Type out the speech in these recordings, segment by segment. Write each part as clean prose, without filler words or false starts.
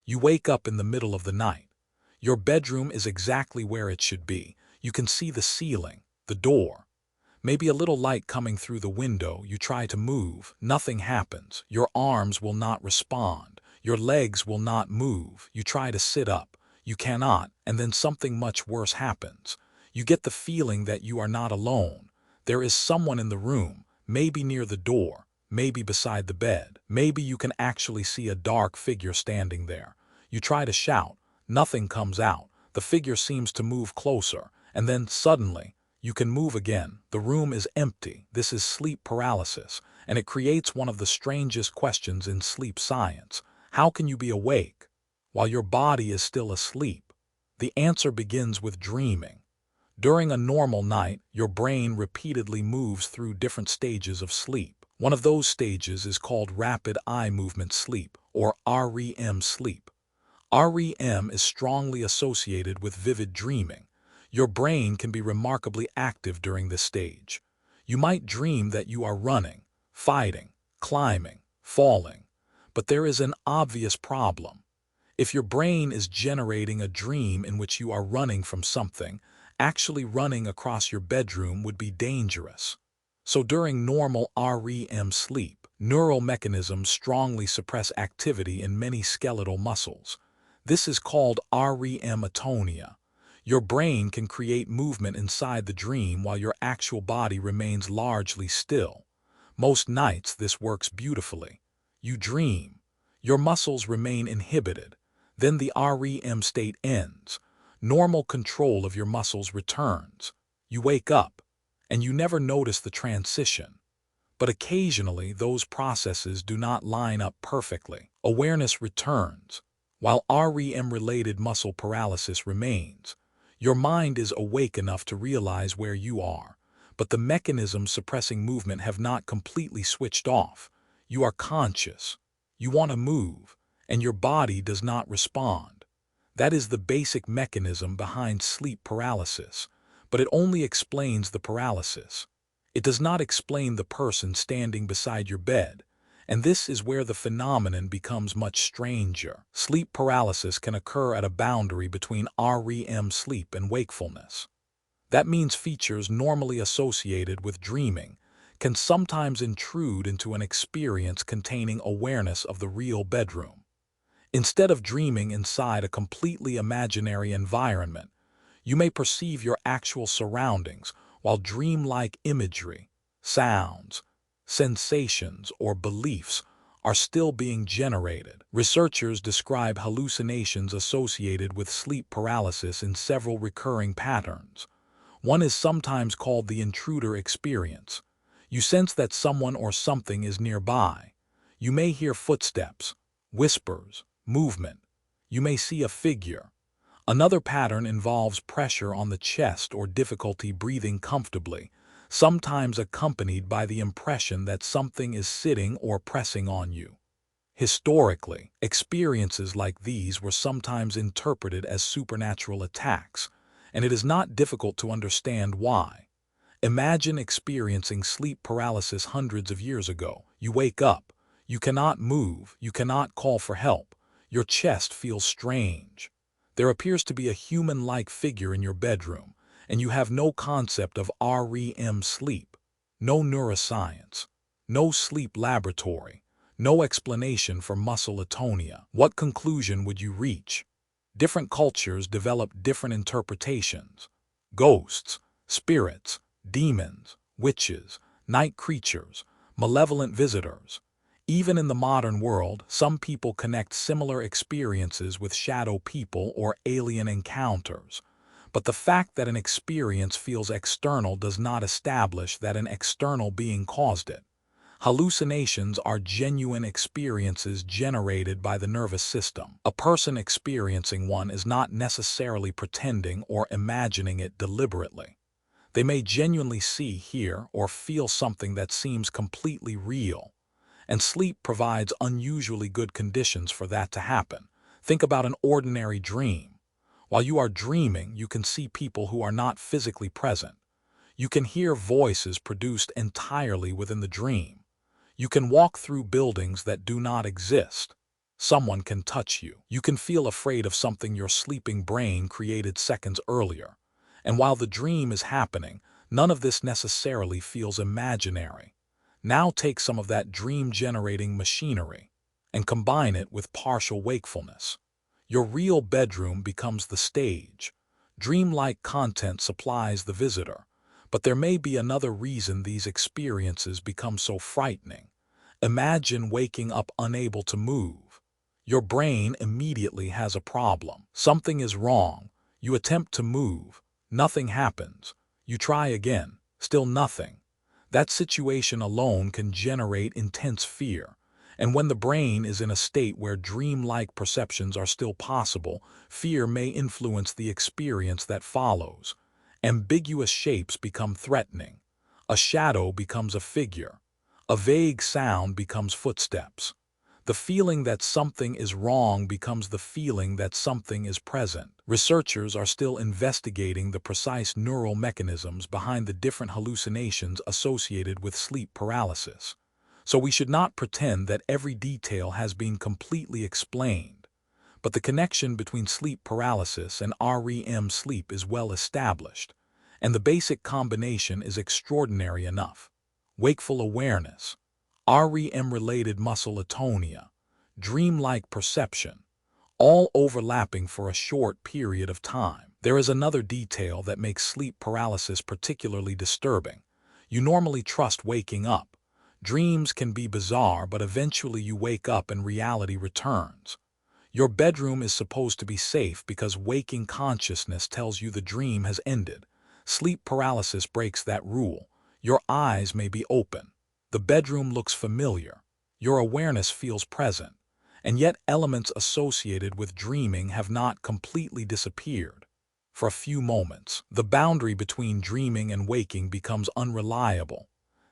You wake up in the middle of the night. Your bedroom is exactly where it should be. You can see the ceiling, the door, maybe a little light coming through the window. You try to move. Nothing happens. Your arms will not respond. Your legs will not move. You try to sit up. You cannot, and then something much worse happens. You get the feeling that you are not alone. There is someone in the room, maybe near the door, maybe beside the bed. Maybe you can actually see a dark figure standing there. You try to shout. Nothing comes out. The figure seems to move closer, and then suddenly, you can move again. The room is empty. This is sleep paralysis, and it creates one of the strangest questions in sleep science. How can you be awake while your body is still asleep? The answer begins with dreaming. During a normal night, your brain repeatedly moves through different stages of sleep. One of those stages is called rapid eye movement sleep, or REM sleep. REM is strongly associated with vivid dreaming. Your brain can be remarkably active during this stage. You might dream that you are running, fighting, climbing, falling. But there is an obvious problem. If your brain is generating a dream in which you are running from something, actually running across your bedroom would be dangerous. So during normal REM sleep, neural mechanisms strongly suppress activity in many skeletal muscles. This is called REM atonia. Your brain can create movement inside the dream while your actual body remains largely still. Most nights this works beautifully. You dream. Your muscles remain inhibited. Then the REM state ends. Normal control of your muscles returns. You wake up, and you never notice the transition. But occasionally those processes do not line up perfectly. Awareness returns, while REM-related muscle paralysis remains. Your mind is awake enough to realize where you are, but the mechanisms suppressing movement have not completely switched off. You are conscious. You want to move, and your body does not respond. That is the basic mechanism behind sleep paralysis, but it only explains the paralysis. It does not explain the person standing beside your bed, and this is where the phenomenon becomes much stranger. Sleep paralysis can occur at a boundary between REM sleep and wakefulness. That means features normally associated with dreaming can sometimes intrude into an experience containing awareness of the real bedroom. Instead of dreaming inside a completely imaginary environment, you may perceive your actual surroundings while dreamlike imagery, sounds, sensations, or beliefs are still being generated. Researchers describe hallucinations associated with sleep paralysis in several recurring patterns. One is sometimes called the intruder experience. You sense that someone or something is nearby. You may hear footsteps, whispers, movement. You may see a figure. Another pattern involves pressure on the chest or difficulty breathing comfortably, sometimes accompanied by the impression that something is sitting or pressing on you. Historically, experiences like these were sometimes interpreted as supernatural attacks, and it is not difficult to understand why. Imagine experiencing sleep paralysis hundreds of years ago. You wake up. You cannot move. You cannot call for help. Your chest feels strange. There appears to be a human-like figure in your bedroom, and you have no concept of REM sleep, no neuroscience, no sleep laboratory, no explanation for muscle atonia. What conclusion would you reach? Different cultures develop different interpretations. Ghosts, spirits, demons, witches, night creatures, malevolent visitors. Even in the modern world, some people connect similar experiences with shadow people or alien encounters. But the fact that an experience feels external does not establish that an external being caused it. Hallucinations are genuine experiences generated by the nervous system. A person experiencing one is not necessarily pretending or imagining it deliberately. They may genuinely see, hear, or feel something that seems completely real. And sleep provides unusually good conditions for that to happen. Think about an ordinary dream. While you are dreaming, you can see people who are not physically present. You can hear voices produced entirely within the dream. You can walk through buildings that do not exist. Someone can touch you. You can feel afraid of something your sleeping brain created seconds earlier. And while the dream is happening, none of this necessarily feels imaginary. Now take some of that dream-generating machinery and combine it with partial wakefulness. Your real bedroom becomes the stage. Dreamlike content supplies the visitor. But there may be another reason these experiences become so frightening. Imagine waking up unable to move. Your brain immediately has a problem. Something is wrong. You attempt to move. Nothing happens. You try again. Still nothing. That situation alone can generate intense fear. And when the brain is in a state where dreamlike perceptions are still possible, fear may influence the experience that follows. Ambiguous shapes become threatening. A shadow becomes a figure. A vague sound becomes footsteps. The feeling that something is wrong becomes the feeling that something is present. Researchers are still investigating the precise neural mechanisms behind the different hallucinations associated with sleep paralysis. So we should not pretend that every detail has been completely explained. But the connection between sleep paralysis and REM sleep is well established, and the basic combination is extraordinary enough. Wakeful awareness, REM-related muscle atonia, dreamlike perception, all overlapping for a short period of time. There is another detail that makes sleep paralysis particularly disturbing. You normally trust waking up. Dreams can be bizarre, but eventually you wake up and reality returns. Your bedroom is supposed to be safe because waking consciousness tells you the dream has ended. Sleep paralysis breaks that rule. Your eyes may be open. The bedroom looks familiar. Your awareness feels present. And yet elements associated with dreaming have not completely disappeared. For a few moments, the boundary between dreaming and waking becomes unreliable.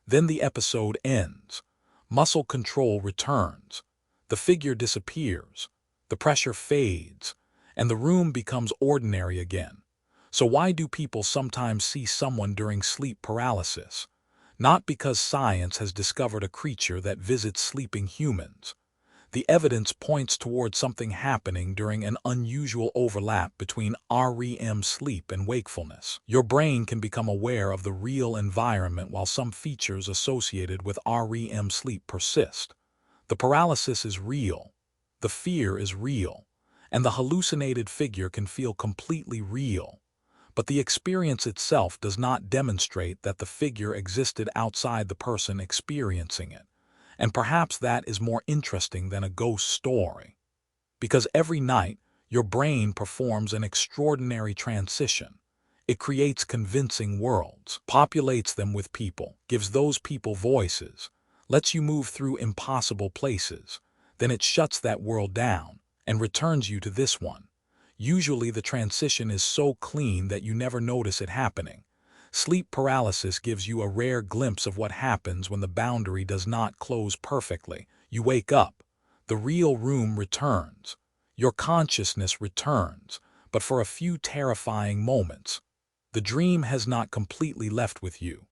Then the episode ends. Muscle control returns. The figure disappears. The pressure fades. And the room becomes ordinary again. So why do people sometimes see someone during sleep paralysis? Not because science has discovered a creature that visits sleeping humans. The evidence points toward something happening during an unusual overlap between REM sleep and wakefulness. Your brain can become aware of the real environment while some features associated with REM sleep persist. The paralysis is real, the fear is real, and the hallucinated figure can feel completely real. But the experience itself does not demonstrate that the figure existed outside the person experiencing it. And perhaps that is more interesting than a ghost story. Because every night, your brain performs an extraordinary transition. It creates convincing worlds, populates them with people, gives those people voices, lets you move through impossible places. Then it shuts that world down and returns you to this one. Usually the transition is so clean that you never notice it happening. Sleep paralysis gives you a rare glimpse of what happens when the boundary does not close perfectly. You wake up. The real room returns. Your consciousness returns, but for a few terrifying moments. The dream has not completely left with you.